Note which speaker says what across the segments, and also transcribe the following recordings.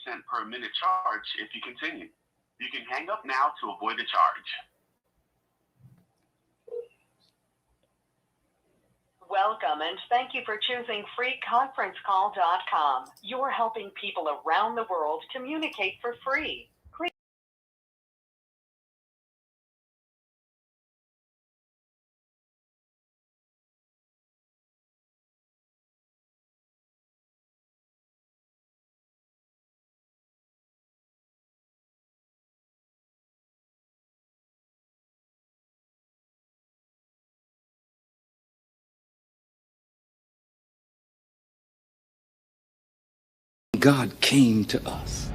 Speaker 1: cent per minute charge if you continue. You can hang up now to avoid the charge.
Speaker 2: Welcome and thank you for choosing freeconferencecall.com. You're helping people around the world communicate for free.
Speaker 3: God came to us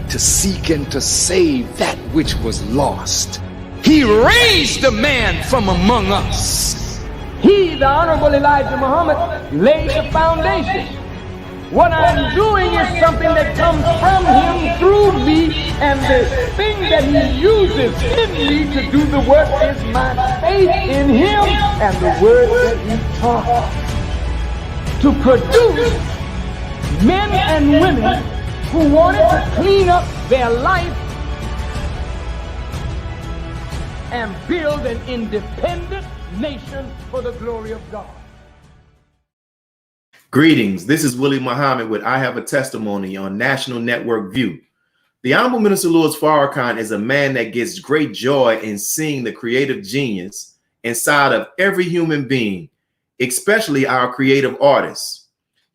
Speaker 3: to seek and to save that which was lost. He raised a man from among us. He, the Honorable Elijah Muhammad, laid the foundation. What I'm doing is something that comes from him through me, and the thing that he uses in me to do the work is my faith in him and the word that he taught. To produce men and women who wanted to clean up their life and build an independent nation for the glory of God.
Speaker 4: Greetings. This is Willie Muhammad with I Have a Testimony on National Network View. The Honorable Minister Louis Farrakhan is a man that gets great joy in seeing the creative genius inside of every human being, especially our creative artists.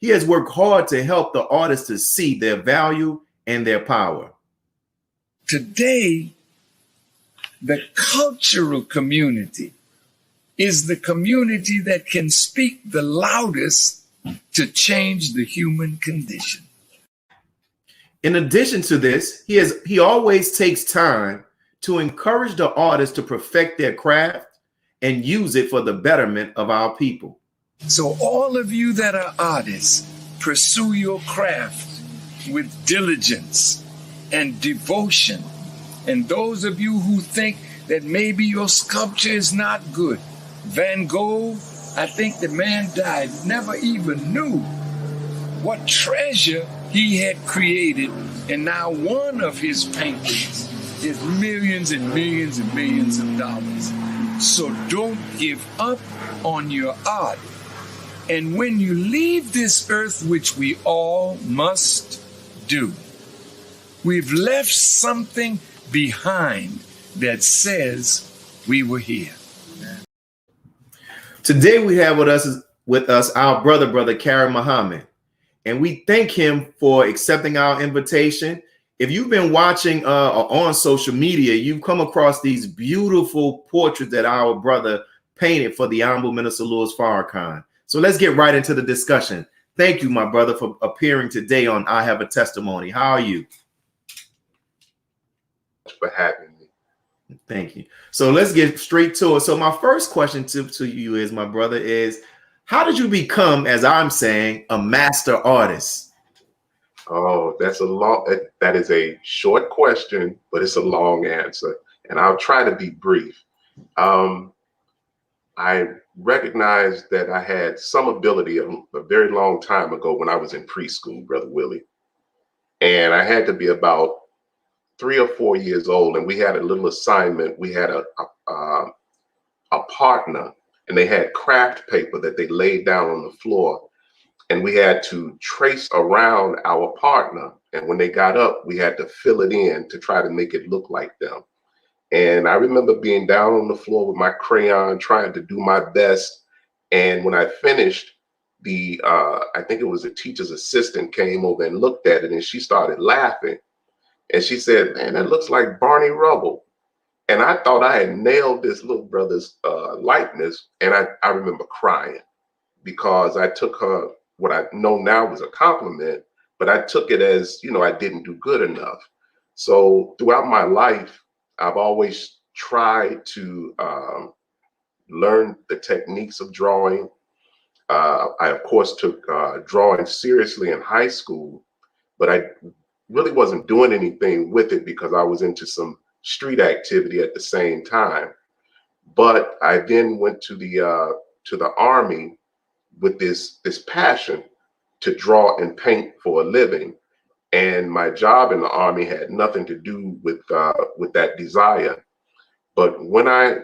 Speaker 4: He has worked hard to help the artists to see their value and their power.
Speaker 5: Today, the cultural community is the community that can speak the loudest to change the human condition.
Speaker 4: In addition to this, he always takes time to encourage the artists to perfect their craft and use it for the betterment of our people.
Speaker 5: So all of you that are artists, pursue your craft with diligence and devotion. And those of you who think that maybe your sculpture is not good, Van Gogh, I think the man died, never even knew what treasure he had created. And now one of his paintings is millions and millions and millions of dollars. So don't give up on your art. And when you leave this earth, which we all must do, we've left something behind that says we were here.
Speaker 4: Today we have with us our brother Carey Muhammad, and we thank him for accepting our invitation. If you've been watching or on social media, you've come across these beautiful portraits that our brother painted for the Honorable Minister Louis Farrakhan. So let's get right into the discussion. Thank you, my brother, for appearing today on I Have a Testimony. How are you?
Speaker 6: For having me.
Speaker 4: Thank you. So let's get straight to it. So my first question to you is, my brother, is how did you become, as I'm saying, a master artist?
Speaker 6: Oh, that is a short question, but it's a long answer. And I'll try to be brief. I recognized that I had some ability a very long time ago when I was in preschool, Brother Willie. And I had to be about 3 or 4 years old, and we had a little assignment. We had a partner, and they had craft paper that they laid down on the floor, and we had to trace around our partner. And when they got up, we had to fill it in to try to make it look like them. And I remember being down on the floor with my crayon, trying to do my best. And when I finished, I think it was a teacher's assistant came over and looked at it, and she started laughing. And she said, "Man, that looks like Barney Rubble." And I thought I had nailed this little brother's likeness. And I remember crying because I took her, what I know now was a compliment, but I took it as, I didn't do good enough. So throughout my life, I've always tried to learn the techniques of drawing. I, of course, took drawing seriously in high school, but I really wasn't doing anything with it because I was into some street activity at the same time. But I then went to the Army with this passion to draw and paint for a living. And my job in the Army had nothing to do with that desire. But when I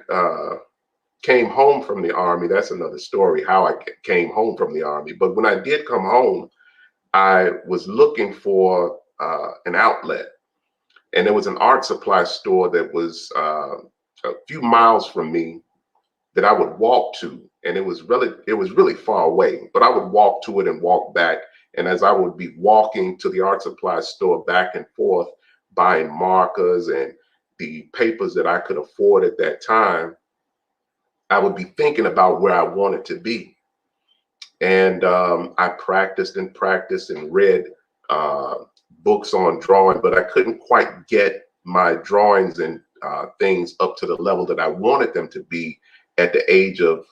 Speaker 6: came home from the Army, that's another story, how I came home from the Army. But when I did come home, I was looking for an outlet. And there was an art supply store that was a few miles from me that I would walk to. And it was really far away, but I would walk to it and walk back. And as I would be walking to the art supply store back and forth, buying markers and the papers that I could afford at that time, I would be thinking about where I wanted to be. And I practiced and read books on drawing, but I couldn't quite get my drawings and things up to the level that I wanted them to be at the age of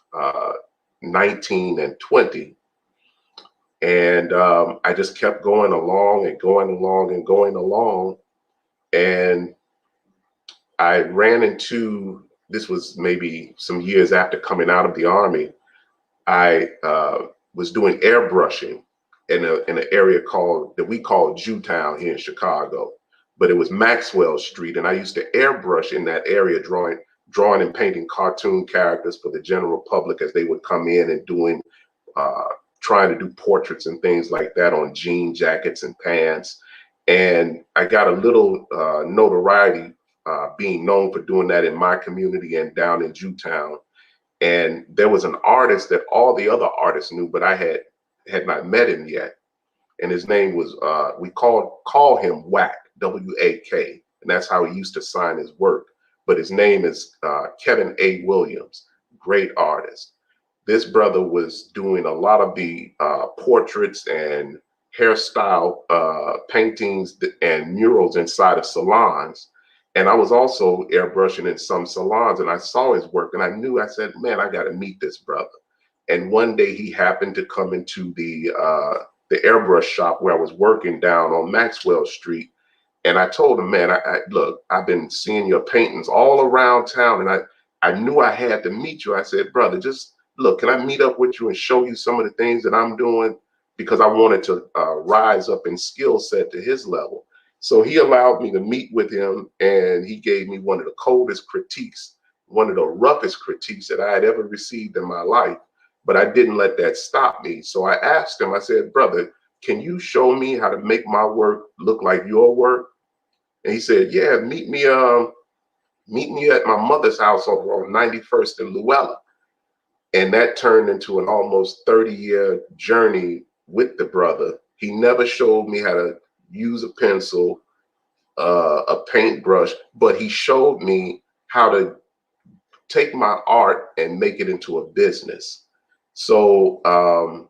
Speaker 6: 19 and 20. And I just kept going along and going along and going along. And I ran into, this was maybe some years after coming out of the Army, I was doing airbrushing in an area that we call Jewtown here in Chicago, but it was Maxwell Street. And I used to airbrush in that area, drawing and painting cartoon characters for the general public as they would come in and trying to do portraits and things like that on jean jackets and pants. And I got a little notoriety being known for doing that in my community and down in Jewtown. And there was an artist that all the other artists knew, but I had not met him yet. And his name was, we call him Wack, W-A-K. And that's how he used to sign his work. But his name is Kevin A. Williams, great artist. This brother was doing a lot of the portraits and hairstyle paintings and murals inside of salons. And I was also airbrushing in some salons, and I saw his work, and I said, man, I got to meet this brother. And one day he happened to come into the airbrush shop where I was working down on Maxwell Street. And I told him, man, look, I've been seeing your paintings all around town, and I knew I had to meet you. I said, brother, just look, can I meet up with you and show you some of the things that I'm doing? Because I wanted to rise up in skill set to his level. So he allowed me to meet with him, and he gave me one of the coldest critiques, one of the roughest critiques that I had ever received in my life. But I didn't let that stop me. So I asked him, I said, brother, can you show me how to make my work look like your work? And he said, yeah, meet me at my mother's house over on 91st and Luella. And that turned into an almost 30-year journey with the brother. He never showed me how to use a pencil, a paintbrush, but he showed me how to take my art and make it into a business. So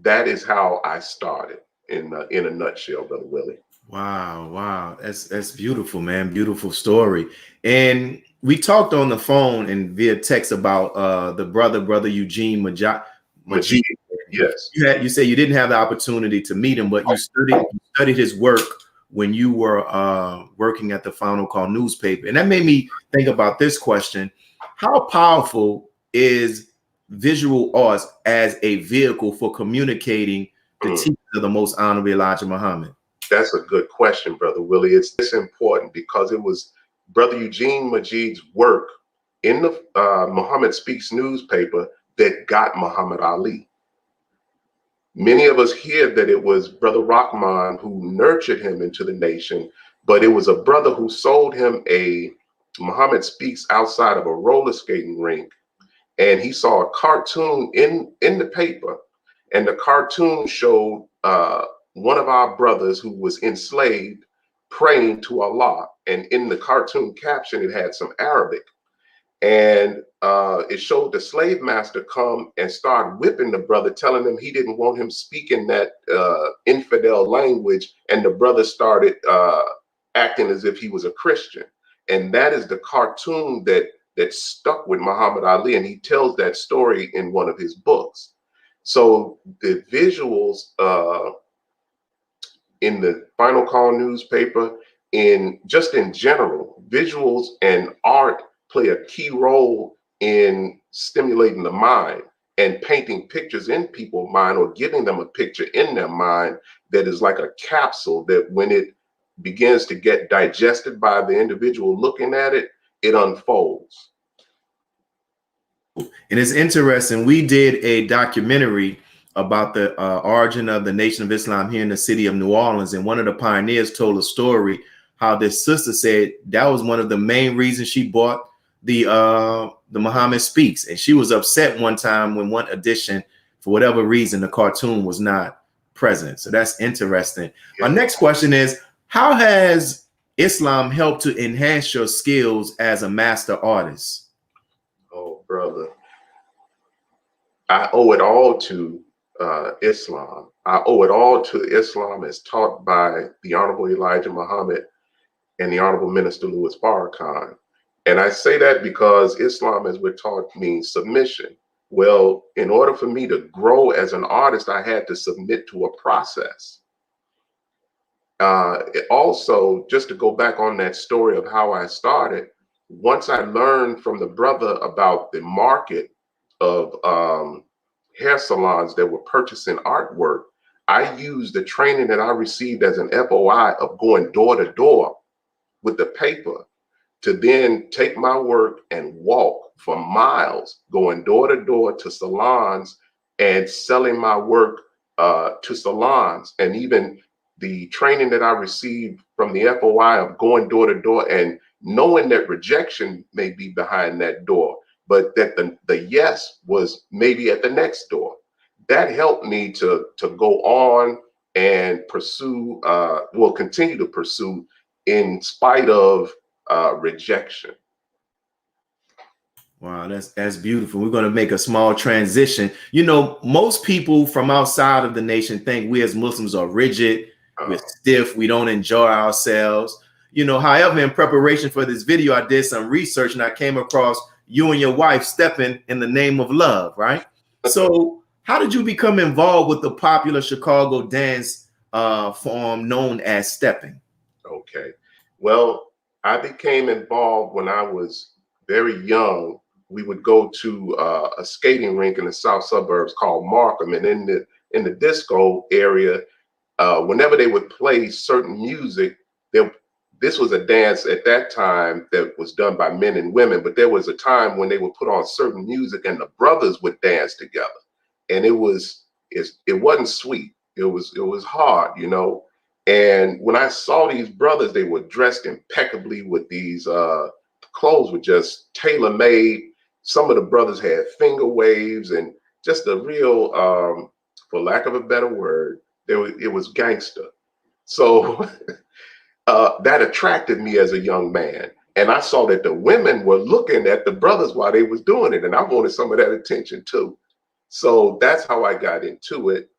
Speaker 6: that is how I started in a nutshell, Brother Willie.
Speaker 4: Wow. That's beautiful, man. Beautiful story. And we talked on the phone and via text about the brother Eugene Majid.
Speaker 6: Yes.
Speaker 4: You say you didn't have the opportunity to meet him, but you studied his work when you were working at the Final Call newspaper. And that made me think about this question. How powerful is visual arts as a vehicle for communicating the teachings of the Most Honorable Elijah Muhammad?
Speaker 6: That's a good question, Brother Willie. It's this important because it was Brother Eugene Majid's work in the Muhammad Speaks newspaper that got Muhammad Ali. Many of us hear that it was Brother Rahman who nurtured him into the nation, but it was a brother who sold him a Muhammad Speaks outside of a roller skating rink, and he saw a cartoon in the paper, and the cartoon showed one of our brothers who was enslaved praying to Allah, and in the cartoon caption it had some Arabic, and it showed the slave master come and start whipping the brother, telling him he didn't want him speaking that infidel language, and the brother started acting as if he was a Christian. And that is the cartoon that stuck with Muhammad Ali, and he tells that story in one of his books. So the visuals in the Final Call newspaper, in general, visuals and art play a key role in stimulating the mind. and painting pictures in people's mind, or giving them a picture in their mind that is like a capsule that when it begins to get digested by the individual looking at it, it unfolds.
Speaker 4: And it's interesting. We did a documentary about the origin of the Nation of Islam here in the city of New Orleans. And one of the pioneers told a story how this sister said that was one of the main reasons she bought the Muhammad Speaks. And she was upset one time when one edition, for whatever reason, the cartoon was not present. So that's interesting. Yeah. Our next question is, how has Islam helped to enhance your skills as a master artist?
Speaker 6: Oh, brother, I owe it all to Islam. I owe it all to Islam as taught by the Honorable Elijah Muhammad and the Honorable Minister Louis Farrakhan. And I say that because Islam, as we're taught, means submission. Well, in order for me to grow as an artist, I had to submit to a process. Also, just to go back on that story of how I started, once I learned from the brother about the market of hair salons that were purchasing artwork, I used the training that I received as an FOI of going door to door with the paper to then take my work and walk for miles, going door to door to salons and selling my work to salons. And even the training that I received from the FOI of going door to door and knowing that rejection may be behind that door, but that the yes was maybe at the next door. That helped me to go on and pursue, continue to pursue in spite of rejection.
Speaker 4: Wow, that's beautiful. We're going to make a small transition. You know, most people from outside of the nation think we as Muslims are rigid, we're stiff, we don't enjoy ourselves. You know, however, in preparation for this video, I did some research and I came across you and your wife stepping in the name of love, right? So how did you become involved with the popular Chicago dance form known as stepping?
Speaker 6: Okay, well, I became involved when I was very young. We would go to a skating rink in the south suburbs called Markham, and in the disco area, whenever they would play certain music, this was a dance at that time that was done by men and women, but there was a time when they would put on certain music and the brothers would dance together, and it wasn't sweet. It was hard, you know. And when I saw these brothers, they were dressed impeccably with these clothes were just tailor-made. Some of the brothers had finger waves and just a real, for lack of a better word, it was gangster. So that attracted me as a young man. And I saw that the women were looking at the brothers while they was doing it. And I wanted some of that attention too. So that's how I got into it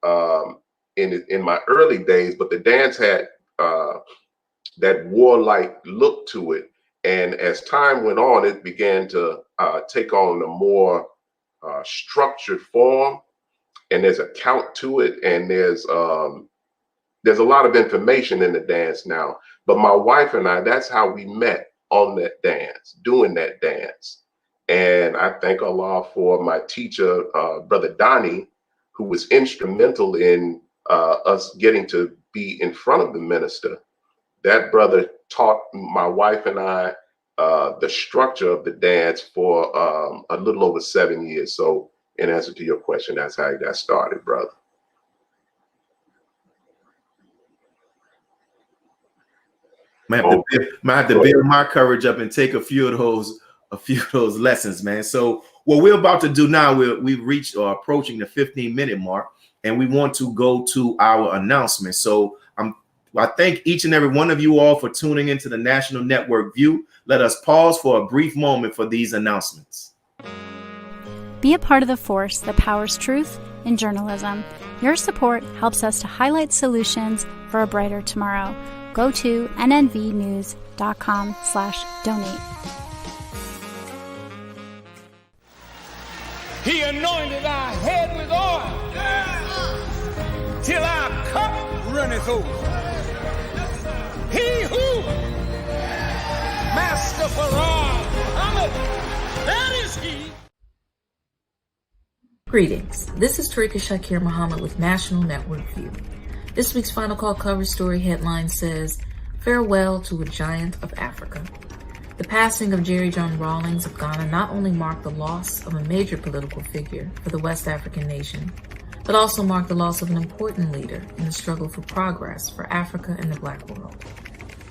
Speaker 6: in my early days. But the dance had that warlike look to it. And as time went on, it began to take on a more structured form. And there's a count to it. And there's a lot of information in the dance now. But my wife and I, that's how we met on that dance, doing that dance. And I thank Allah for my teacher, Brother Donnie, who was instrumental in us getting to be in front of the minister. That brother taught my wife and I the structure of the dance for a little over 7 years. So in answer to your question, that's how I got started, brother.
Speaker 4: Might have to build my courage up and take a few of those lessons, man. So what we're about to do now, we've reached or approaching the 15-minute mark, and we want to go to our announcement. So I thank each and every one of you all for tuning into the National Network View. Let us pause for a brief moment for these announcements.
Speaker 7: Be a part of the force that powers truth in journalism. Your support helps us to highlight solutions for a brighter tomorrow. Go to nnvnews.com/donate.
Speaker 5: He anointed our head with oil till our cup runneth over. He who, Master Farrakhan, Muhammad, that is he.
Speaker 8: Greetings. This is Tarika Shakir Muhammad with National Network View. This week's Final Call cover story headline says, "Farewell to a Giant of Africa." The passing of Jerry John Rawlings of Ghana not only marked the loss of a major political figure for the West African nation, but also marked the loss of an important leader in the struggle for progress for Africa and the Black world.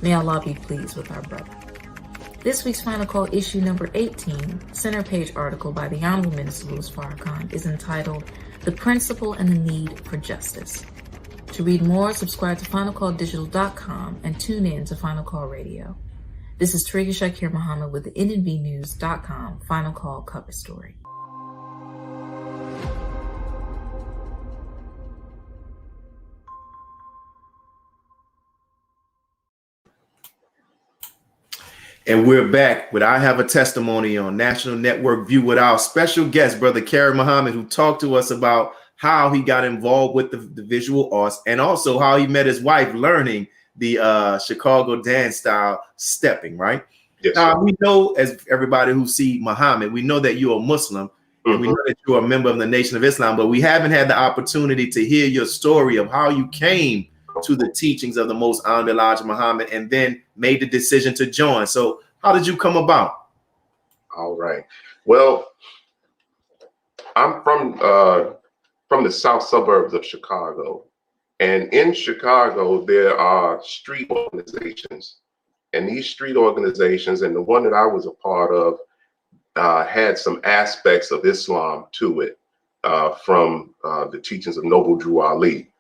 Speaker 8: May Allah be pleased with our brother. This week's Final Call issue number 18, center page article by the Honorable Minister Louis Farrakhan is entitled, "The Principle and the Need for Justice." To read more, subscribe to FinalCallDigital.com and tune in to Final Call Radio. This is Tarika Shakir Muhammad with the NNBnews.com Final Call cover story.
Speaker 4: And we're back with I Have a Testimony on National Network View with our special guest, Brother Carey Muhammad, who talked to us about how he got involved with the visual arts and also how he met his wife learning the Chicago dance style stepping, right?
Speaker 6: Yes,
Speaker 4: now, we know, as everybody who see Muhammad, we know that you're a Muslim, and we know that you're a member of the Nation of Islam, but we haven't had the opportunity to hear your story of how you came to the teachings of the Most Honorable Elijah Muhammad and then made the decision to join. So how did you come about?
Speaker 6: All right. Well, I'm from the south suburbs of Chicago. And in Chicago, there are street organizations. And these street organizations, and the one that I was a part of, had some aspects of Islam to it from the teachings of Noble Drew Ali.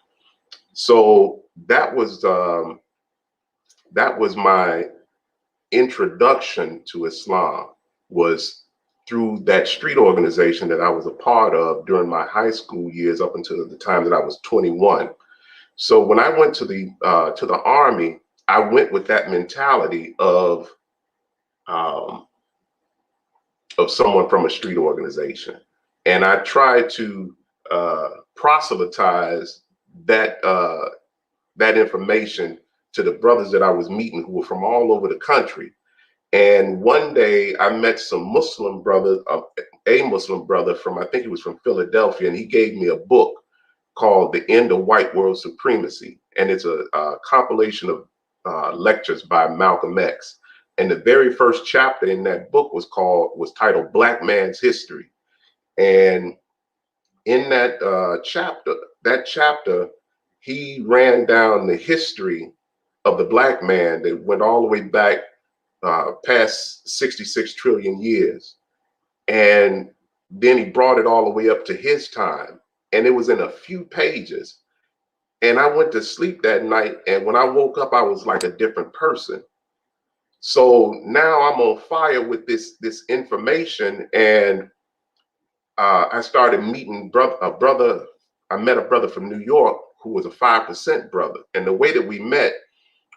Speaker 6: So that was my introduction to Islam, was through that street organization that I was a part of during my high school years up until the time that I was 21. So when I went to the Army, I went with that mentality of someone from a street organization, and I tried to proselytize that information to the brothers that I was meeting who were from all over the country. And one day I met some Muslim brothers, a Muslim brother from, I think he was from Philadelphia, and he gave me a book called The End of White World Supremacy. And it's a compilation of lectures by Malcolm X. And the very first chapter in that book was titled Black Man's History. And in that chapter, he ran down the history of the Black man that went all the way back past 66 trillion years. And then he brought it all the way up to his time. And it was in a few pages. And I went to sleep that night. And when I woke up, I was like a different person. So now I'm on fire with this information. And I started meeting a brother. I met a brother from New York who was a 5% brother. And the way that we met,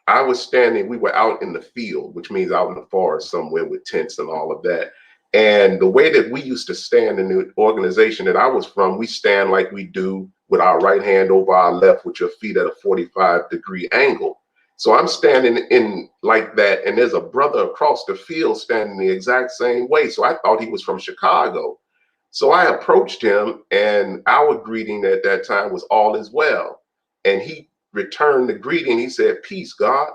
Speaker 6: we were out in the field, which means out in the forest somewhere with tents and all of that. And the way that we used to stand in the organization that I was from, we stand like we do with our right hand over our left with your feet at a 45-degree angle. So I'm standing in like that, and there's a brother across the field standing the exact same way. So I thought he was from Chicago. So I approached him, and our greeting at that time was "All is well." And he returned the greeting. He said, "Peace, God."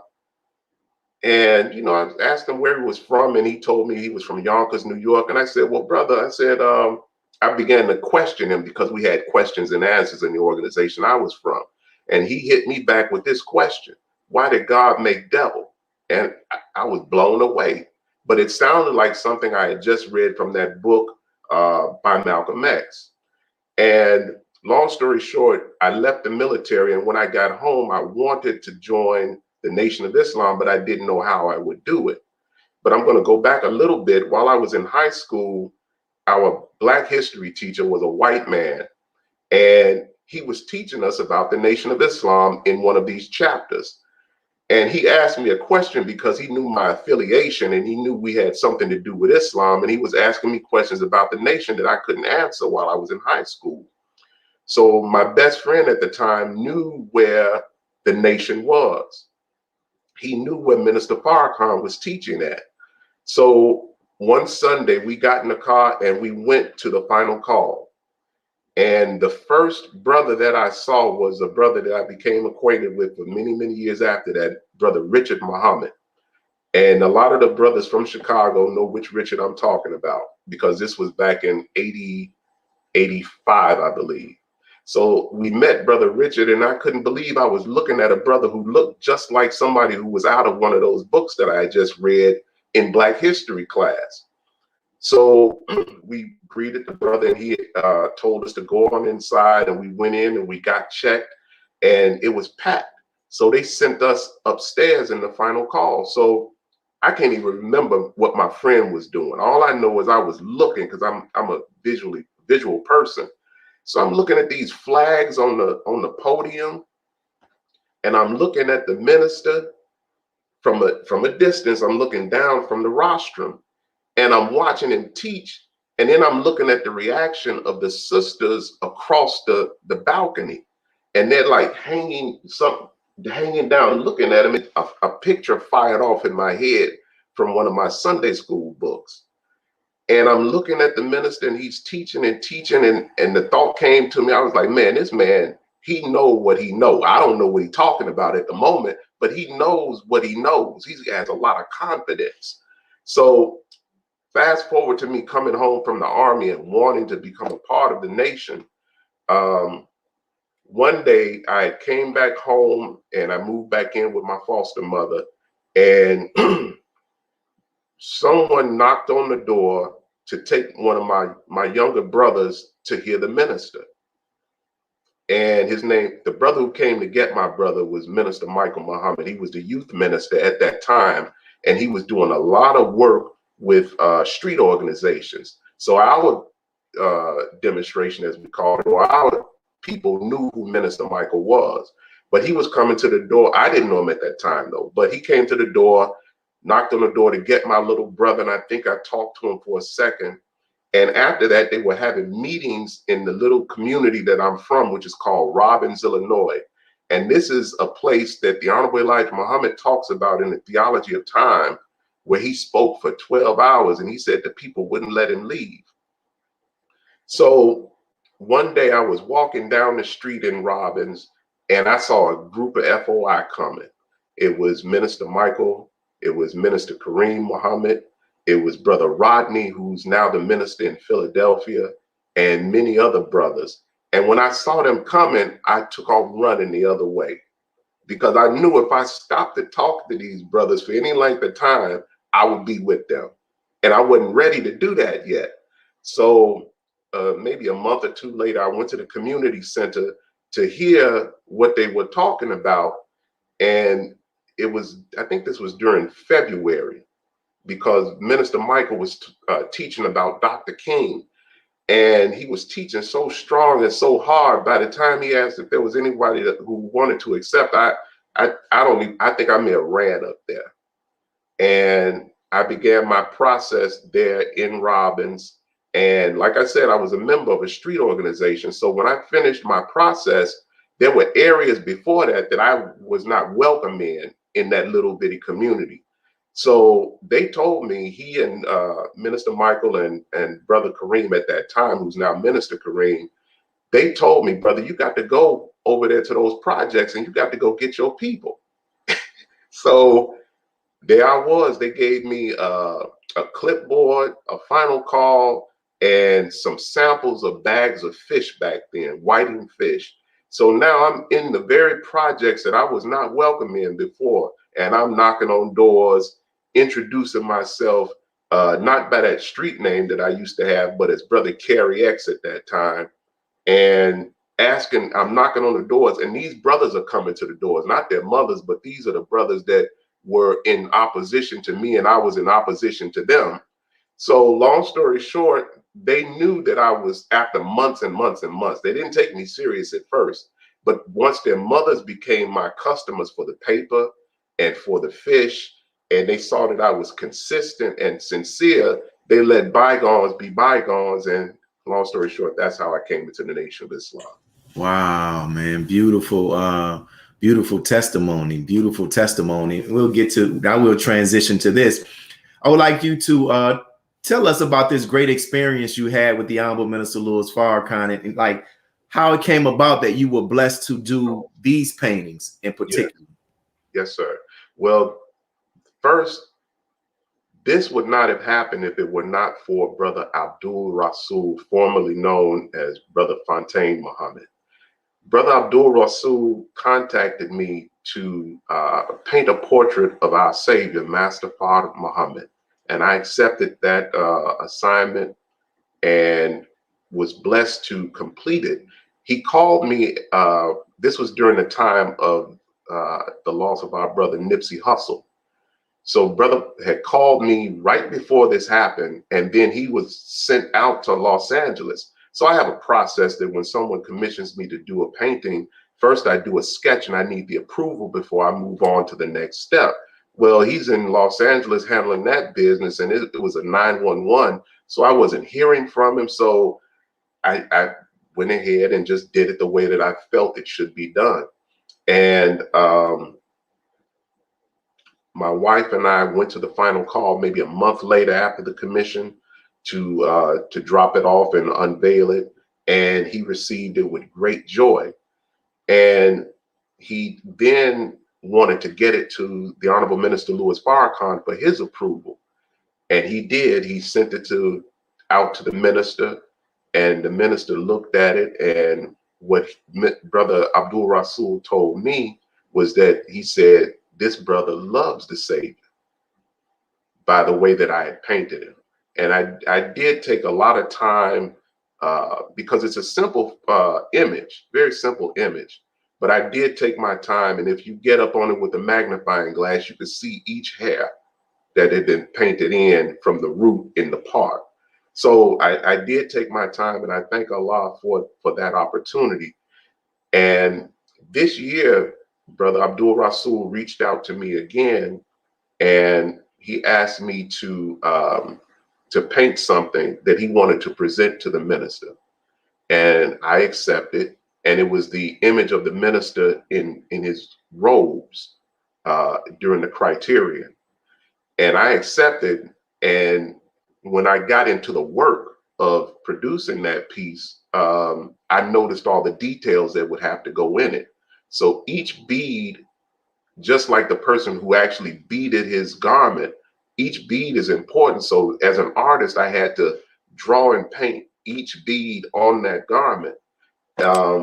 Speaker 6: And, I asked him where he was from, and he told me he was from Yonkers, New York. And I said, "Well, brother," I said, I began to question him because we had questions and answers in the organization I was from. And he hit me back with this question: "Why did God make devil?" And I was blown away. But it sounded like something I had just read from that book by Malcolm X. And long story short, I left the military, and when I got home, I wanted to join the Nation of Islam, but I didn't know how I would do it. But I'm going to go back a little bit. While I was in high school, our Black history teacher was a white man, and he was teaching us about the Nation of Islam in one of these chapters. And he asked me a question because he knew my affiliation, and he knew we had something to do with Islam, and he was asking me questions about the nation that I couldn't answer while I was in high school. So my best friend at the time knew where the nation was. He knew where Minister Farrakhan was teaching at. So one Sunday we got in the car and we went to the final call. And the first brother that I saw was a brother that I became acquainted with for many, many years after that, Brother Richard Muhammad. And a lot of the brothers from Chicago know which Richard I'm talking about, because this was back in 80, 85, I believe. So we met Brother Richard, and I couldn't believe I was looking at a brother who looked just like somebody who was out of one of those books that I had just read in Black History class. So we greeted the brother, and he told us to go on inside, and we went in and we got checked, and it was packed. So they sent us upstairs in the final call. So I can't even remember what my friend was doing. All I know is I was looking, because I'm a visual person. So I'm looking at these flags on the podium, and I'm looking at the minister from a distance. I'm looking down from the rostrum, and I'm watching him teach. And then I'm looking at the reaction of the sisters across the balcony, and they're like hanging down, looking at him. A picture fired off in my head from one of my Sunday school books. And I'm looking at the minister, and he's teaching and teaching. And the thought came to me. I was like, man, this man, he know what he know. I don't know what he's talking about at the moment, but he knows what he knows. He has a lot of confidence. So fast forward to me coming home from the Army and wanting to become a part of the nation. One day I came back home, and I moved back in with my foster mother, and someone knocked on the door to take one of my younger brothers to hear the minister. And his name, the brother who came to get my brother, was Minister Michael Muhammad. He was the youth minister at that time, and he was doing a lot of work with street organizations. So our demonstration, as we call it, or our people knew who Minister Michael was. But he was coming to the door. I didn't know him at that time, though, but he came to the door, knocked on the door to get my little brother, and I think I talked to him for a second. And after that, they were having meetings in the little community that I'm from, which is called Robbins, Illinois. And this is a place that the Honorable Elijah Muhammad talks about in the Theology of Time, where he spoke for 12 hours, and he said the people wouldn't let him leave. So one day I was walking down the street in Robbins, and I saw a group of FOI coming. It was Minister Michael, it was Minister Kareem Muhammad, it was Brother Rodney, who's now the minister in Philadelphia, and many other brothers. And when I saw them coming, I took off running the other way, because I knew if I stopped to talk to these brothers for any length of time, I would be with them. And I wasn't ready to do that yet. So maybe a month or two later, I went to the community center to hear what they were talking about. And it was, I think this was during February, because Minister Michael was teaching about Dr. King. And he was teaching so strong and so hard. By the time he asked if there was anybody who wanted to accept, I think I may have ran up there. And I began my process there in Robbins. And like I said, I was a member of a street organization. So when I finished my process, there were areas before that I was not welcome in that little bitty community. So they told me, he and Minister Michael and Brother Kareem at that time, who's now Minister Kareem, they told me, brother, you got to go over there to those projects and you got to go get your people. So there I was. They gave me a clipboard, a final call, and some samples of bags of fish back then, whiting fish. So now I'm in the very projects that I was not welcome in before, and I'm knocking on doors, introducing myself, not by that street name that I used to have, but as Brother Carey X at that time, and asking, I'm knocking on the doors, and these brothers are coming to the doors, not their mothers, but these are the brothers that were in opposition to me, and I was in opposition to them. So long story short, they knew that I was, after months and months and months, they didn't take me serious at first, but once their mothers became my customers for the paper and for the fish, and they saw that I was consistent and sincere, they let bygones be bygones. And long story short, that's how I came into the Nation of Islam.
Speaker 4: Wow, man. Beautiful, beautiful testimony. Beautiful testimony. We'll get to, now we'll transition to this. I would like you to Tell us about this great experience you had with the Honorable Minister Louis Farrakhan, and like how it came about that you were blessed to do these paintings in particular.
Speaker 6: Yes, sir. Well, first, this would not have happened if it were not for Brother Abdul Rasul, formerly known as Brother Fontaine Muhammad. Brother Abdul Rasul contacted me to paint a portrait of our Savior, Master Father Muhammad. And I accepted that assignment and was blessed to complete it. He called me, this was during the time of the loss of our brother Nipsey Hussle. So brother had called me right before this happened, and then he was sent out to Los Angeles. So I have a process that when someone commissions me to do a painting, first I do a sketch and I need the approval before I move on to the next step. Well, he's in Los Angeles handling that business, and it was a 911, so I wasn't hearing from him. So I went ahead and just did it the way that I felt it should be done. And my wife and I went to the final call maybe a month later after the commission to drop it off and unveil it. And he received it with great joy. And he then wanted to get it to the Honorable Minister Louis Farrakhan for his approval. And he did. He sent it out to the minister, and the minister looked at it. And what Brother Abdul Rasul told me was that he said, this brother loves the Savior by the way that I had painted him. And I did take a lot of time because it's a simple image, very simple image. But I did take my time, and if you get up on it with a magnifying glass, you can see each hair that had been painted in from the root in the part. So I did take my time, and I thank Allah for that opportunity. And this year, Brother Abdul Rasul reached out to me again, and he asked me to paint something that he wanted to present to the minister. And I accepted. And it was the image of the minister in his robes during the criterion. And I accepted. And when I got into the work of producing that piece, I noticed all the details that would have to go in it. So each bead, just like the person who actually beaded his garment, each bead is important. So as an artist, I had to draw and paint each bead on that garment.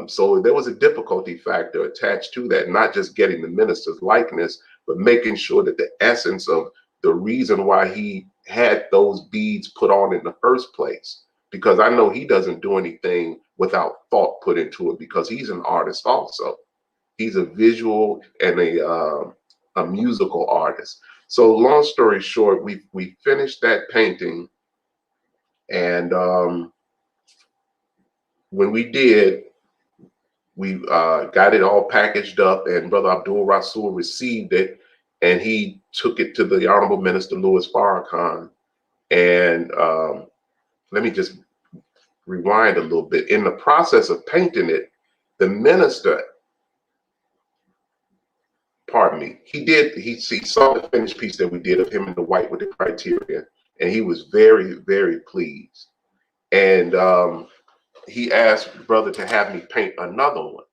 Speaker 6: So there was a difficulty factor attached to that, not just getting the minister's likeness, but making sure that the essence of the reason why he had those beads put on in the first place, because I know he doesn't do anything without thought put into it, because he's an artist also. He's a visual and a musical artist. So long story short, we finished that painting, and when we did, we got it all packaged up, and Brother Abdul Rasul received it, and he took it to the Honorable Minister Louis Farrakhan. And let me just rewind a little bit. In the process of painting it, the minister, pardon me, he saw the finished piece that we did of him in the white with the criteria, and he was very, very pleased. And he asked brother to have me paint another one.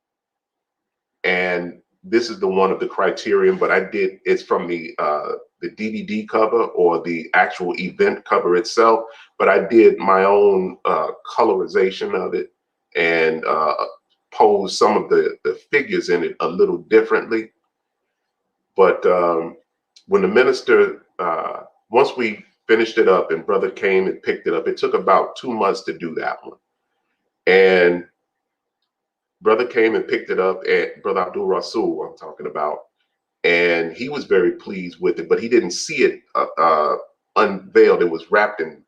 Speaker 6: And this is the one of the criterion, but it's from the DVD cover or the actual event cover itself. But I did my own colorization of it and posed some of the figures in it a little differently. But when the minister, once we finished it up and brother came and picked it up, it took about 2 months to do that one. And brother came and picked it up, at Brother Abdul Rasul I'm talking about, and he was very pleased with it, but he didn't see it unveiled. It was wrapped in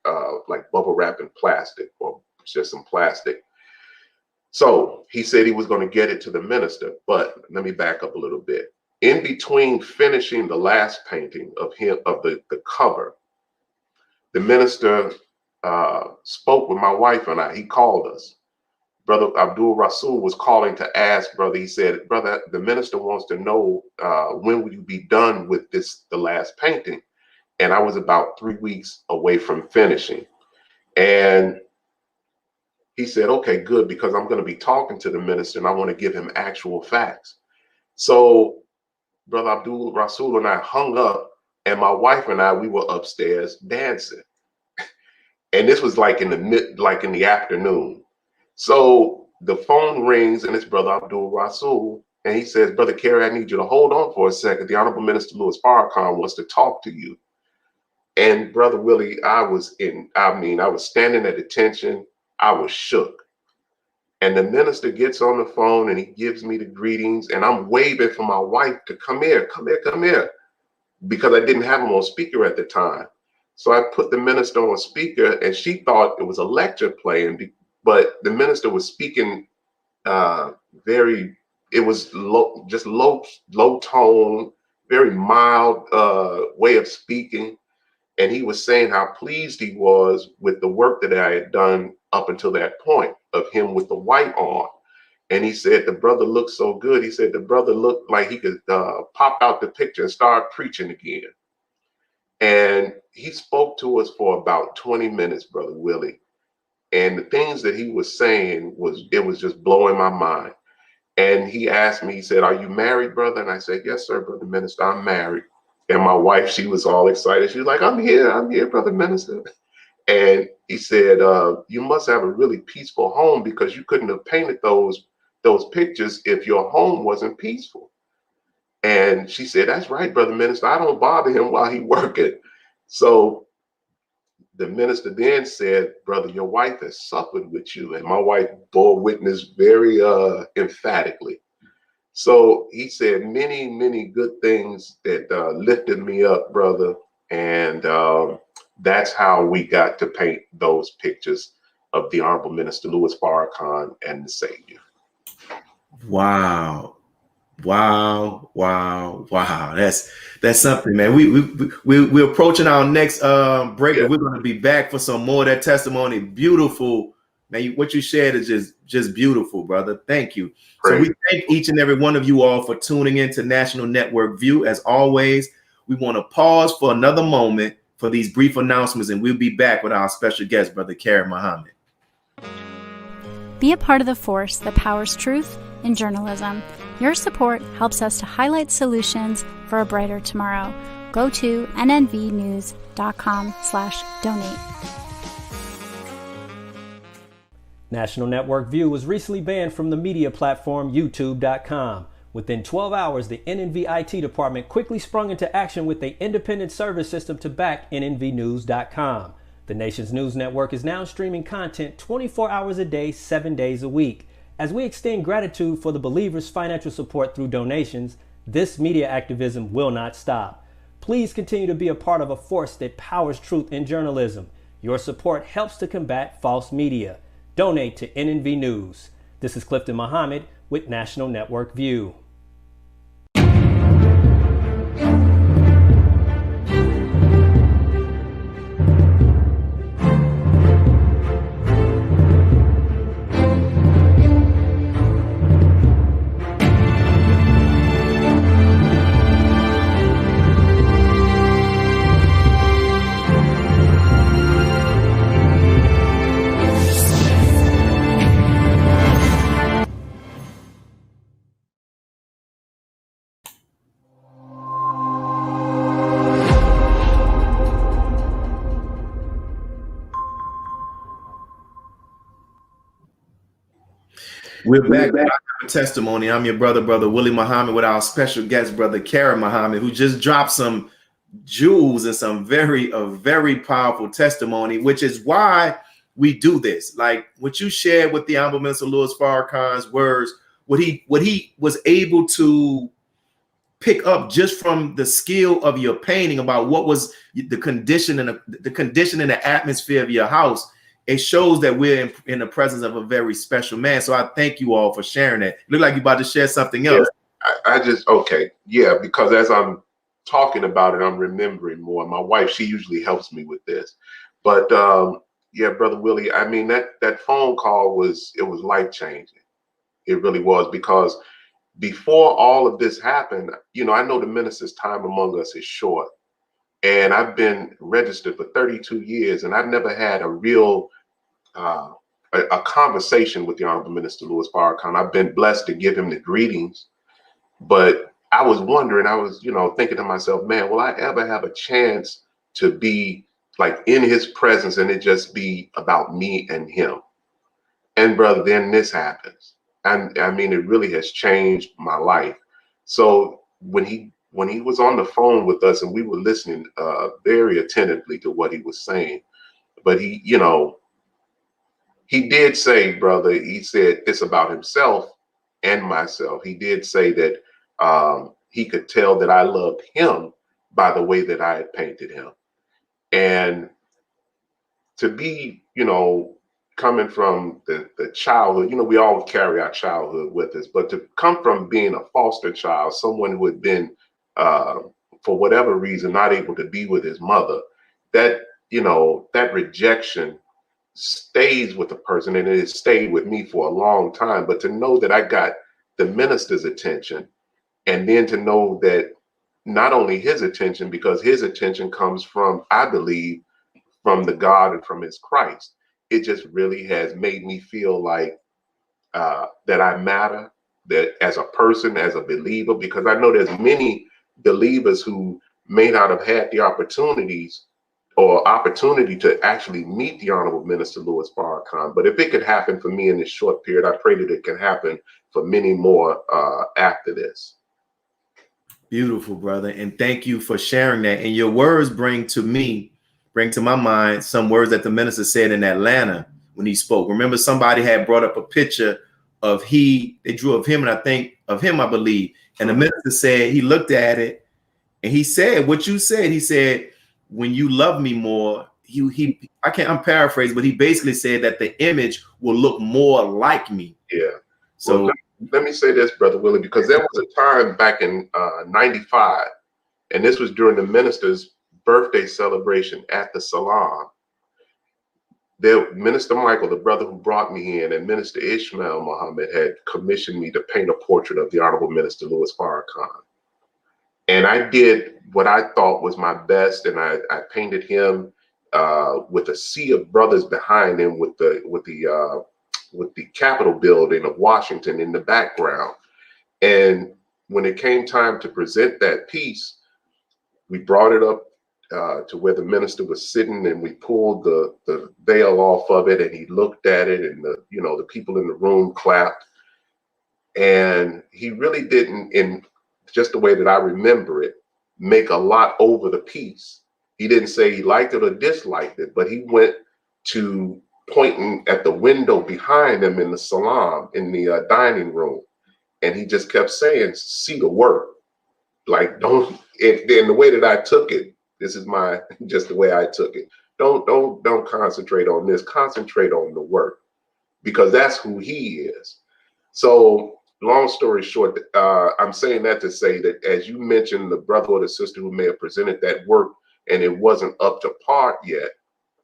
Speaker 6: like bubble wrap and plastic, or just some plastic. So he said he was going to get it to the minister, but let me back up a little bit. In between finishing the last painting of him, of the cover, the minister spoke with my wife and I. He called us. Brother Abdul Rasul was calling to ask brother. He said, brother, the minister wants to know when will you be done with the last painting? and I was about 3 weeks away from finishing. And he said, okay, good, because I'm going to be talking to the minister and I want to give him actual facts. So Brother Abdul Rasul and I hung up, and my wife and I, we were upstairs dancing. And this was like in the afternoon. So the phone rings and it's Brother Abdul Rasul. And he says, Brother Carey, I need you to hold on for a second. The Honorable Minister Louis Farrakhan wants to talk to you. And Brother Willie, I was standing at attention. I was shook. And the minister gets on the phone and he gives me the greetings, and I'm waving for my wife to come here, because I didn't have him on speaker at the time. So I put the minister on speaker, and she thought it was a lecture playing, but the minister was speaking it was low tone, very mild way of speaking. And he was saying how pleased he was with the work that I had done up until that point of him with the white on. And he said, the brother looked so good. He said, the brother looked like he could pop out the picture and start preaching again. And he spoke to us for about 20 minutes, Brother Willie. And the things that he was saying was just blowing my mind. And he asked me, he said, are you married, brother? And I said, yes, sir, Brother Minister, I'm married. And my wife, she was all excited. She was like, I'm here, Brother Minister. And he said, you must have a really peaceful home, because you couldn't have painted those pictures if your home wasn't peaceful. And she said, that's right, Brother Minister. I don't bother him while he working. So the minister then said, brother, your wife has suffered with you. And my wife bore witness very emphatically. So he said many, many good things that lifted me up, brother. And that's how we got to paint those pictures of the Honorable Minister Louis Farrakhan and the Savior.
Speaker 4: Wow. That's something, man. We're approaching our next break, but we're going to be back for some more of that testimony. Beautiful, man. What you shared is just beautiful, brother. Thank you. So we thank each and every one of you all for tuning in to National Network View. As always, we want to pause for another moment for these brief announcements, and we'll be back with our special guest, Brother Carey Muhammad.
Speaker 7: Be a part of the force that powers truth in journalism. Your support helps us to highlight solutions for a brighter tomorrow. Go to nnvnews.com/donate.
Speaker 9: National Network View was recently banned from the media platform YouTube.com. Within 12 hours, the NNV IT department quickly sprung into action with an independent service system to back nnvnews.com. The nation's news network is now streaming content 24 hours a day, 7 days a week. As we extend gratitude for the believers' financial support through donations, this media activism will not stop. Please continue to be a part of a force that powers truth in journalism. Your support helps to combat false media. Donate to NNV News. This is Clifton Muhammad with National Network View.
Speaker 4: We're back with our testimony. I'm your brother Willie Muhammad, with our special guest, Brother Carey Muhammad, who just dropped some jewels and some very powerful testimony, which is why we do this. Like what you shared with the Honorable Minister Louis Farrakhan's words, what he was able to pick up just from the skill of your painting about what was the condition and the atmosphere of your house. It shows that we're in the presence of a very special man. So I thank you all for sharing that. Look like you're about to share something else.
Speaker 6: Yeah, because as I'm talking about it, I'm remembering more. My wife, she usually helps me with this. But yeah, Brother Willie, I mean, that phone call was life-changing. It really was, because before all of this happened, you know, I know the minister's time among us is short. And I've been registered for 32 years, and I've never had a real a conversation with the Honorable Minister Louis Farrakhan. I've been blessed to give him the greetings, but I was wondering, I was, thinking to myself, man, will I ever have a chance to be like in his presence and it just be about me and him? And brother, then this happens. And I mean, it really has changed my life. So when he was on the phone with us and we were listening very attentively to what he was saying, but he did say, brother, he said this about himself and myself. He did say that he could tell that I loved him by the way that I had painted him. And to be, coming from the childhood, we all carry our childhood with us, but to come from being a foster child, someone who had been, for whatever reason, not able to be with his mother, that rejection stays with the person, and it has stayed with me for a long time. But to know that I got the minister's attention, and then to know that not only his attention, because his attention comes from, I believe, from the God and from his Christ, it just really has made me feel like that I matter, that as a person, as a believer, because I know there's many believers who may not have had the opportunity to actually meet the Honorable Minister Louis Farrakhan. But if it could happen for me in this short period, I pray that it can happen for many more after this.
Speaker 4: Beautiful, brother. And thank you for sharing that. And your words bring to my mind some words that the minister said in Atlanta when he spoke. Remember, somebody had brought up a picture of they drew of him, and I believe. And the minister said, he looked at it and he said what you said. He said, when you love me more, I'm paraphrasing, but he basically said that the image will look more like me.
Speaker 6: Yeah.
Speaker 4: So
Speaker 6: well, let me say this, Brother Willie, because there was a time back in 95, and this was during the minister's birthday celebration at the salon. Minister Michael, the brother who brought me in, and Minister Ishmael Muhammad had commissioned me to paint a portrait of the Honorable Minister Louis Farrakhan. And I did what I thought was my best, and I painted him with a sea of brothers behind him, with the Capitol building of Washington in the background. And when it came time to present that piece, we brought it up to where the minister was sitting, and we pulled the veil off of it, and he looked at it, and the people in the room clapped. And he really didn't, in just the way that I remember it, make a lot over the piece. He didn't say he liked it or disliked it, but he went to pointing at the window behind him in the salon, in the dining room. And he just kept saying, see the work. Like, don't, and then the way that I took it, this is just the way I took it. Don't concentrate on this, concentrate on the work, because that's who he is. So long story short, I'm saying that to say that, as you mentioned, the brother or the sister who may have presented that work and it wasn't up to par yet,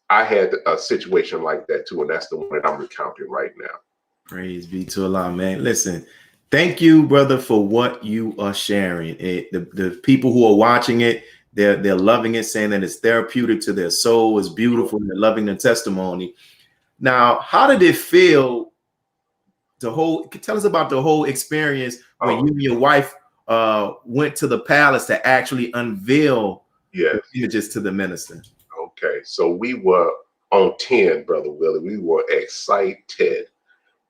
Speaker 6: I had a situation like that too, and that's the one that I'm recounting right now.
Speaker 4: Praise be to Allah, man. Listen, thank you, brother, for what you are sharing. The people who are watching it, they're loving it, saying that it's therapeutic to their soul, it's beautiful, they're loving the testimony. Now, how did it feel? Tell us about the whole experience when you and your wife went to the palace to actually unveil the images to the minister.
Speaker 6: Okay, so we were on 10, Brother Willie. We were excited.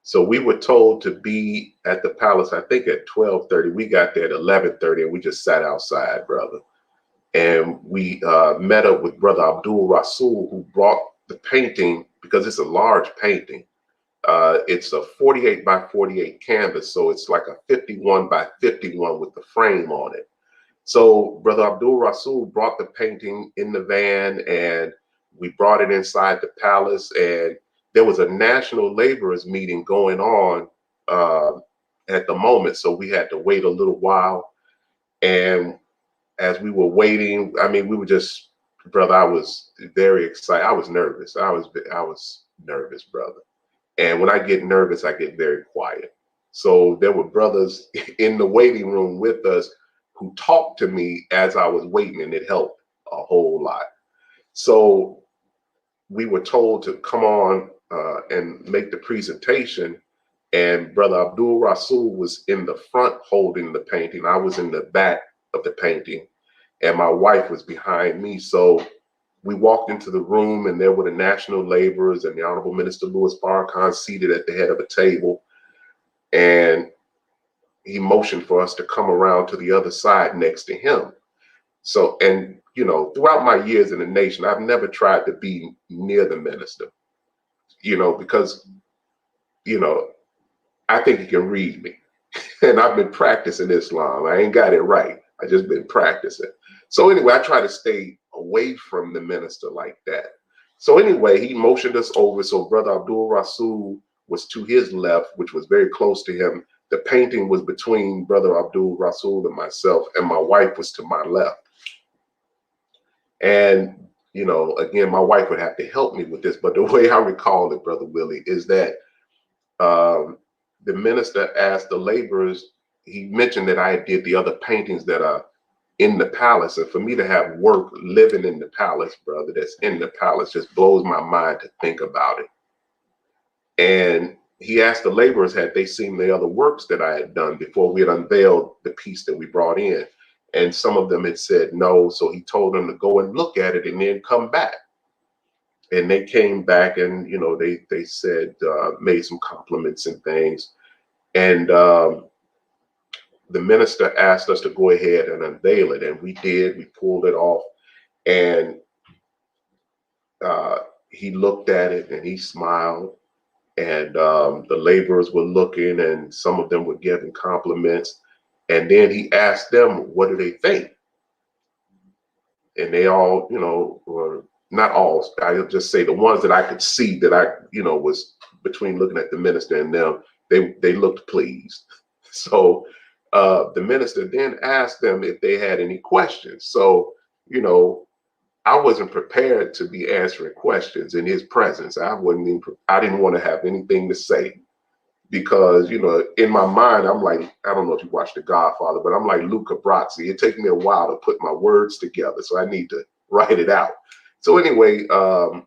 Speaker 6: So we were told to be at the palace, I think at 12:30. We got there at 11:30, and we just sat outside, brother. And we met up with Brother Abdul Rasul, who brought the painting, because it's a large painting. It's a 48 by 48 canvas, so it's like a 51 by 51 with the frame on it. So Brother Abdul Rasul brought the painting in the van, and we brought it inside the palace, and there was a national laborers meeting going on at the moment, so we had to wait a little while. And as we were waiting, I mean, we were just, brother, I was very excited. I was nervous. I was nervous, brother. And when I get nervous, I get very quiet. So there were brothers in the waiting room with us who talked to me as I was waiting, and it helped a whole lot. So we were told to come on and make the presentation, and Brother Abdul Rasul was in the front holding the painting. I was in the back of the painting, and my wife was behind me. So we walked into the room, and there were the national laborers and the Honorable Minister Louis Farrakhan seated at the head of a table. And he motioned for us to come around to the other side next to him. So, and, you know, throughout my years in the nation, I've never tried to be near the minister, you know, because, you know, I think he can read me. And I've been practicing Islam. I ain't got it right. I just been practicing. So anyway, I try to stay away from the minister like that. So anyway, he motioned us over. So Brother Abdul Rasul was to his left, which was very close to him. The painting was between Brother Abdul Rasul and myself, and my wife was to my left. And, you know, again, my wife would have to help me with this, but the way I recall it, Brother Willie, is that the minister asked the laborers, he mentioned that I did the other paintings that are in the palace. And for me to have work living in the palace, brother, that's in the palace, just blows my mind to think about it. And he asked the laborers, had they seen the other works that I had done before we had unveiled the piece that we brought in? And some of them had said no. So he told them to go and look at it and then come back. And they came back, and, you know, they said, made some compliments and things. And the minister asked us to go ahead and unveil it. And we did. We pulled it off. And he looked at it and he smiled. And the laborers were looking, and some of them were giving compliments. And then he asked them, what do they think? And they all, you know, were not all, I'll just say the ones that I could see that I, you know, was between looking at the minister and them, they looked pleased. So the minister then asked them if they had any questions. So, you know, I wasn't prepared to be answering questions in his presence. I didn't want to have anything to say, because, you know, in my mind, I'm like, I don't know if you watched The Godfather, but I'm like Luca Brasi. It takes me a while to put my words together, so I need to write it out. So anyway,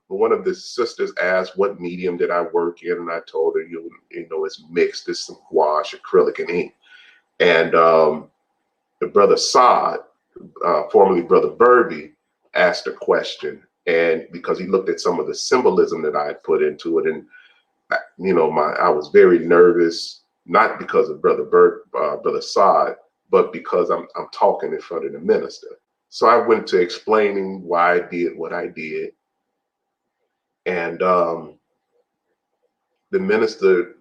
Speaker 6: one of the sisters asked what medium did I work in, and I told her, you know, it's mixed. It's some gouache, acrylic, and ink. And the brother Saad, formerly Brother Burby, asked a question, and because he looked at some of the symbolism that I had put into it, and you know, I was very nervous, not because of Brother Saad, but because I'm talking in front of the minister. So I went to explaining why I did what I did, and the minister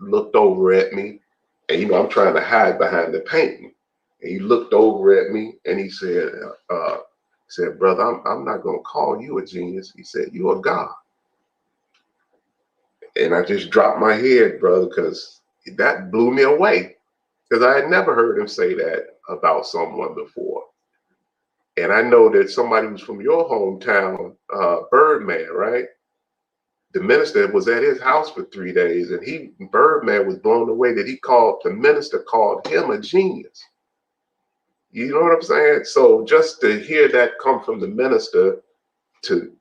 Speaker 6: looked over at me, and, you know, I'm trying to hide behind the painting, and he looked over at me and he said, brother, I'm not going to call you a genius. He said, you're a God. And I just dropped my head, brother, because that blew me away, because I had never heard him say that about someone before. And I know that somebody who's from your hometown, Birdman, right? The minister was at his house for 3 days, and Birdman was blown away that the minister called him a genius. You know what I'm saying? So just to hear that come from the minister to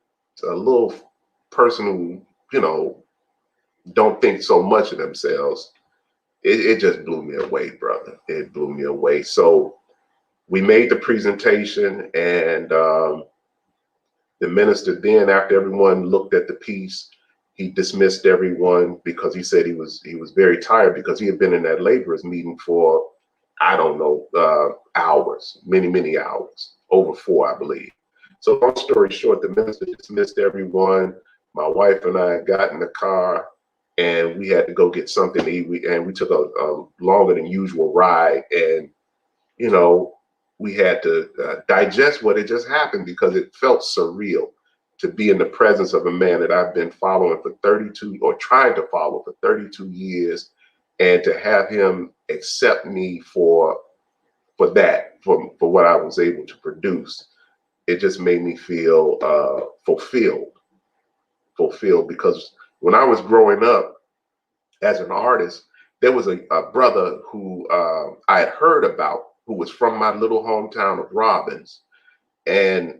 Speaker 6: a little person who, you know, don't think so much of themselves, it just blew me away, brother. It blew me away. So we made the presentation, and the minister then, after everyone looked at the piece, he dismissed everyone because he said he was very tired, because he had been in that laborers meeting for, I don't know, hours, many hours, over 4, I believe. So long story short, the minister dismissed everyone. My wife and I got in the car, and we had to go get something to eat. And we took a longer than usual ride. And, you know, we had to digest what had just happened, because it felt surreal to be in the presence of a man that I've been following for 32, or trying to follow for 32 years, and to have him accept me for what I was able to produce. It just made me feel fulfilled, because when I was growing up as an artist, there was a brother who I had heard about, who was from my little hometown of Robbins. and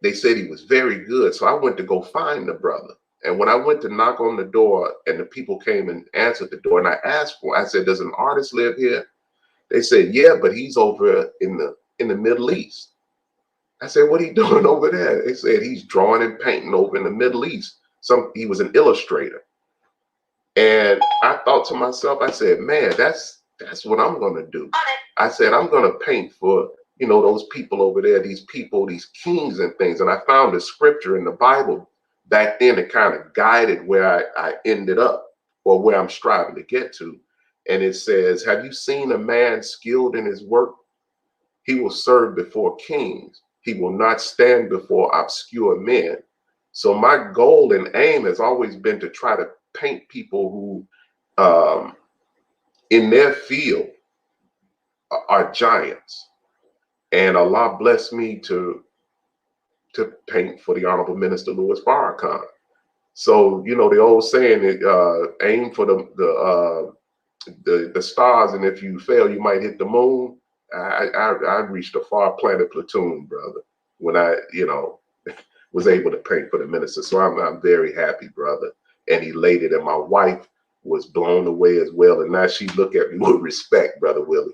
Speaker 6: they said he was very good. So I went to go find the brother. And when I went to knock on the door and the people came and answered the door, and I asked I said, does an artist live here? They said, yeah, but he's over in the Middle East. I said, what are you doing over there? They said, he's drawing and painting over in the Middle East. He was an illustrator. And I thought to myself, I said, man, that's what I'm going to do. I said, I'm going to paint for, those people over there, these people, these kings and things. And I found a scripture in the Bible back then that kind of guided where I ended up, or where I'm striving to get to. And it says, have you seen a man skilled in his work? He will serve before kings. He will not stand before obscure men. So my goal and aim has always been to try to paint people who, in their field, are giants. And Allah blessed me to paint for the Honorable Minister Louis Farrakhan. So, the old saying, aim for the stars, and if you fail, you might hit the moon. I reached a far planet platoon, brother, when I, was able to paint for the minister. So I'm very happy, brother, and elated. And my wife was blown away as well. And now she look at me with respect, Brother Willie.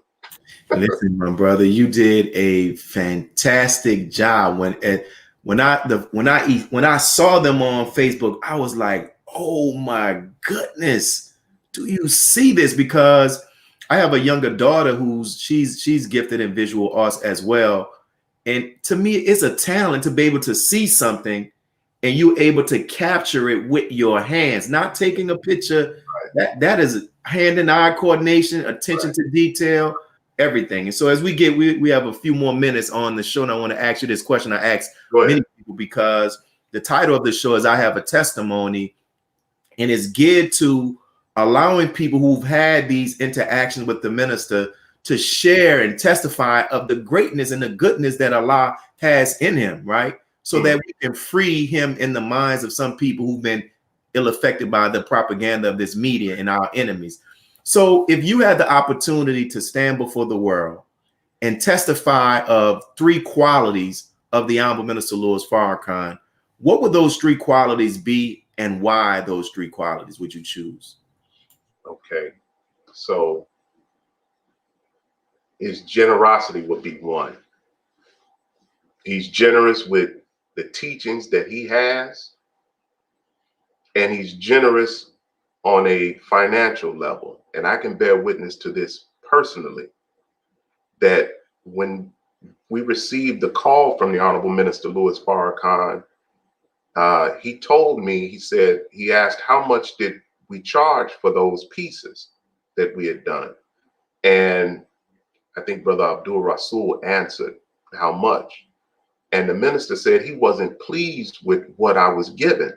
Speaker 4: Listen, my brother, you did a fantastic job. When I saw them on Facebook, I was like, oh my goodness, do you see this? Because I have a younger daughter she's gifted in visual arts as well. And to me, it's a talent to be able to see something and you're able to capture it with your hands, not taking a picture. Right. That is hand and eye coordination, attention to detail, everything. And so as we have a few more minutes on the show, and I want to ask you this question I ask many people, because the title of the show is I Have a Testimony, and it's geared to allowing people who've had these interactions with the minister to share and testify of the greatness and the goodness that Allah has in him, right? So that we can free him in the minds of some people who've been ill-affected by the propaganda of this media and our enemies. So if you had the opportunity to stand before the world and testify of 3 qualities of the Honorable Minister Louis Farrakhan, what would those 3 qualities be, and why those 3 qualities would you choose?
Speaker 6: Okay, so his generosity would be 1. He's generous with the teachings that he has, and he's generous on a financial level. And I can bear witness to this personally, that when we received the call from the Honorable Minister Louis Farrakhan, he told me, he asked, how much did we charge for those pieces that we had done? And I think Brother Abdul Rasul answered, how much? And the minister said he wasn't pleased with what I was given,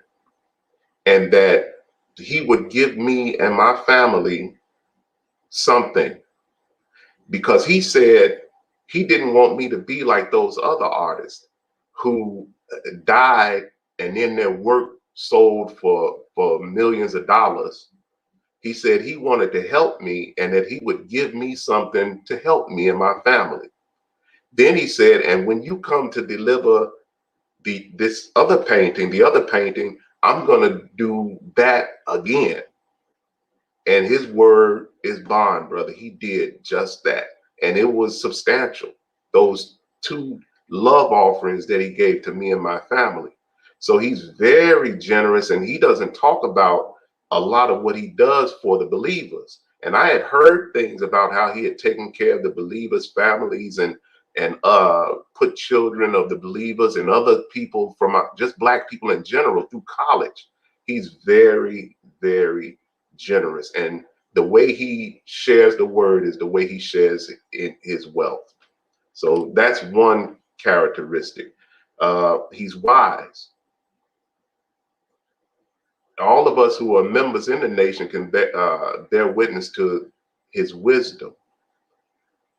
Speaker 6: and that he would give me and my family something, because he said he didn't want me to be like those other artists who died and then their work sold for millions of dollars. He said he wanted to help me, and that he would give me something to help me and my family. Then he said, and when you come to deliver the other painting, I'm going to do that again. And his word is bond, brother. He did just that. And it was substantial, those 2 love offerings that he gave to me and my family. So he's very generous, and he doesn't talk about a lot of what he does for the believers. And I had heard things about how he had taken care of the believers' families and put children of the believers and other people from just Black people in general through college. He's very, very generous. And the way he shares the word is the way he shares in his wealth. So that's one characteristic. He's wise. All of us who are members in the nation can bear witness to his wisdom.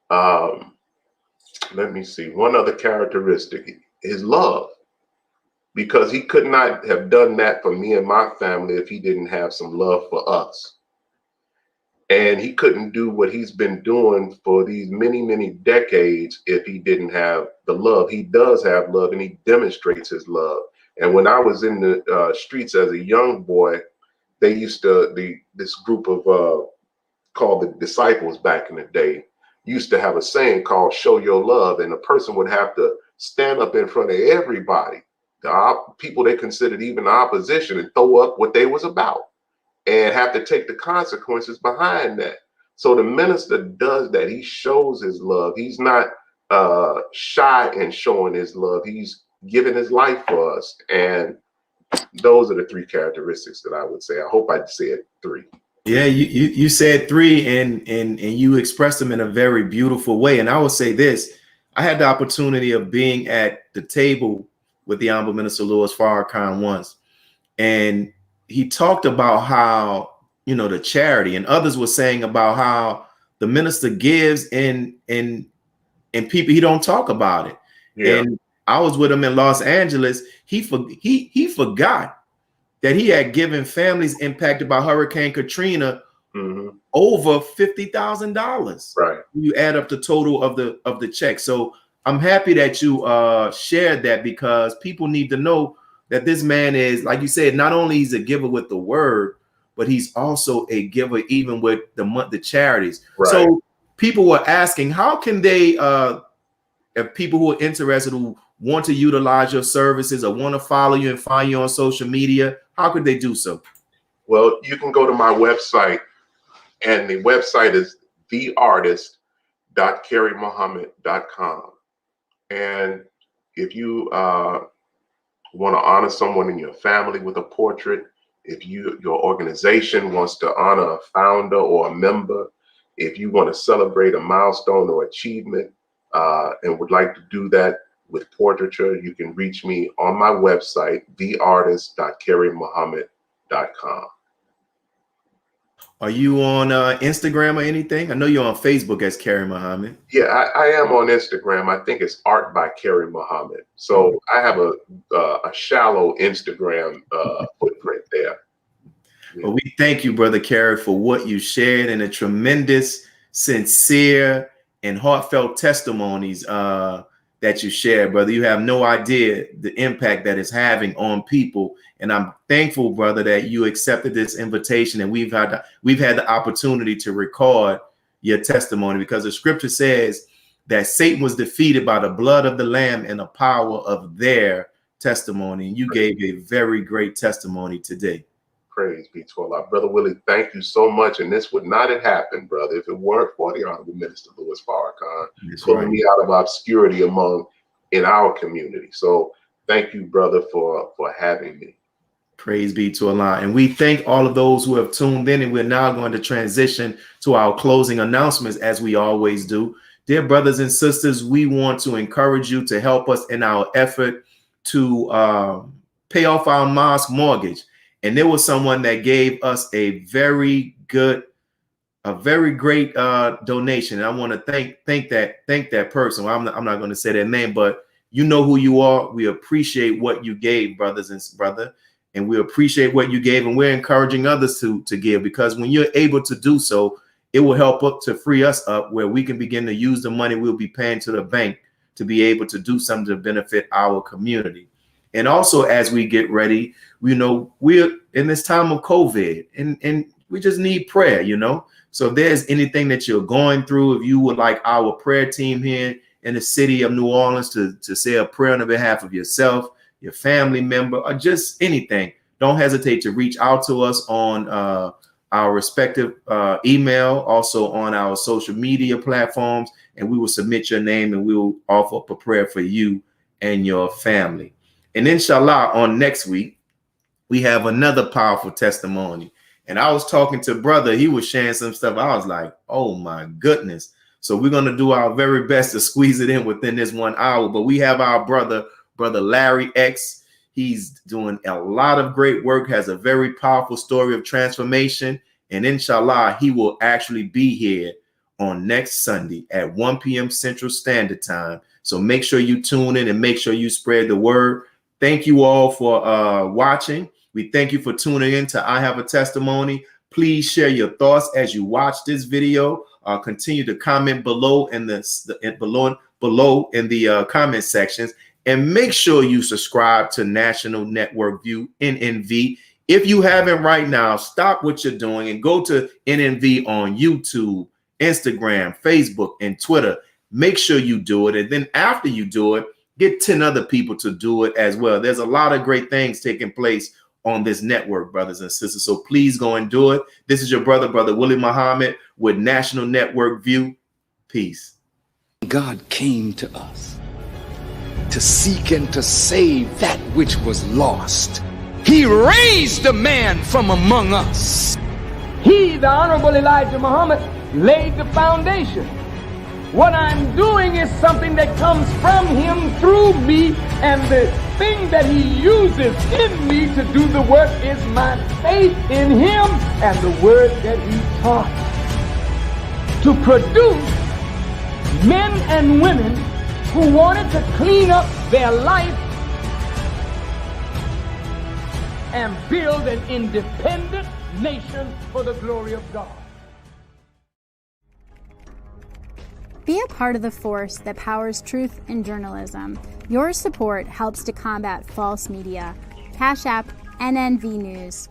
Speaker 6: Let me see. One other characteristic, his love, because he could not have done that for me and my family if he didn't have some love for us. And he couldn't do what he's been doing for these many, many decades if he didn't have the love. He does have love, and he demonstrates his love. And when I was in the streets as a young boy, they used to, this group of called the Disciples back in the day, used to have a saying called "Show Your Love," and a person would have to stand up in front of everybody, the people they considered even the opposition, and throw up what they was about, and have to take the consequences behind that. So the minister does that. He shows his love. He's not shy in showing his love. He's giving his life for us. And those are the three characteristics that I would say. I hope I said three.
Speaker 4: Yeah, you said three, and you expressed them in a very beautiful way. And I will say this: I had the opportunity of being at the table with the Honorable Minister Louis Farrakhan once, and he talked about how, you know, the charity, and others were saying about how the minister gives and people, he don't talk about it. Yeah. And I was with him in Los Angeles. He forgot that he had given families impacted by Hurricane Katrina over $50,000. Right. You add up the total of the check. So I'm happy that you shared that, because people need to know that this man is, like you said, not only he's a giver with the word, but he's also a giver even with the charities. Right. So people were asking, how can they, if people who are interested, who want to utilize your services or want to follow you and find you on social media, how could they do so?
Speaker 6: Well, you can go to my website, and the website is theartist.careymuhammad.com. And if you want to honor someone in your family with a portrait, if your organization wants to honor a founder or a member, if you want to celebrate a milestone or achievement and would like to do that with portraiture, you can reach me on my website, theartist.careymuhammad.com.
Speaker 4: Are you on Instagram or anything? I know you're on Facebook as Carey Muhammad.
Speaker 6: Yeah, I am on Instagram. I think it's Art by Carey Muhammad. So I have a shallow Instagram footprint there. Yeah.
Speaker 4: Well, we thank you, Brother Carey, for what you shared and the tremendous, sincere, and heartfelt testimonies that you shared, brother. You have no idea the impact that it's having on people. And I'm thankful, brother, that you accepted this invitation, and we've had the opportunity to record your testimony, because the scripture says that Satan was defeated by the blood of the Lamb and the power of their testimony. And you gave a very great testimony today.
Speaker 6: Praise be to Allah. Brother Willie, thank you so much. And this would not have happened, brother, if it weren't for the Honorable Minister Louis Farrakhan pulling me out of obscurity in our community. So thank you, brother, for having me.
Speaker 4: Praise be to Allah. And we thank all of those who have tuned in, and we're now going to transition to our closing announcements, as we always do. Dear brothers and sisters, we want to encourage you to help us in our effort to pay off our mosque mortgage. And there was someone that gave us a very great donation. And I want to thank that person. Well, I'm not going to say their name, but you know who you are. We appreciate what you gave, and we appreciate what you gave, and we're encouraging others to give, because when you're able to do so, it will help up to free us up, where we can begin to use the money we'll be paying to the bank to be able to do something to benefit our community. And also, as we get ready, we're in this time of COVID, and we just need prayer, So if there's anything that you're going through, if you would like our prayer team here in the city of New Orleans to say a prayer on behalf of yourself, your family member, or just anything, don't hesitate to reach out to us on our respective email, also on our social media platforms, and we will submit your name, and we will offer up a prayer for you and your family. And inshallah, on next week, we have another powerful testimony. And I was talking to brother, he was sharing some stuff. I was like, oh my goodness. So we're going to do our very best to squeeze it in within this 1 hour. But we have our brother Larry X. He's doing a lot of great work, has a very powerful story of transformation. And inshallah, he will actually be here on next Sunday at 1 p.m. Central Standard Time. So make sure you tune in and make sure you spread the word. Thank you all for watching. We thank you for tuning in to I Have a Testimony. Please share your thoughts as you watch this video. Continue to comment below in the comment sections, and make sure you subscribe to National Network View, NNV. If you haven't right now, stop what you're doing and go to NNV on YouTube, Instagram, Facebook, and Twitter. Make sure you do it. And then after you do it, get 10 other people to do it as well. There's a lot of great things taking place on this network, brothers and sisters. So please go and do it. This is your brother Willie Muhammad with National Network View. Peace.
Speaker 3: God came to us to seek and to save that which was lost. He raised a man from among us.
Speaker 5: He, the Honorable Elijah Muhammad, laid the foundation. What I'm doing is something that comes from him through me, and the thing that he uses in me to do the work is my faith in him and the word that he taught. To produce men and women who wanted to clean up their life and build an independent nation for the glory of God.
Speaker 7: Be a part of the force that powers truth in journalism. Your support helps to combat false media. Cash App NNV News.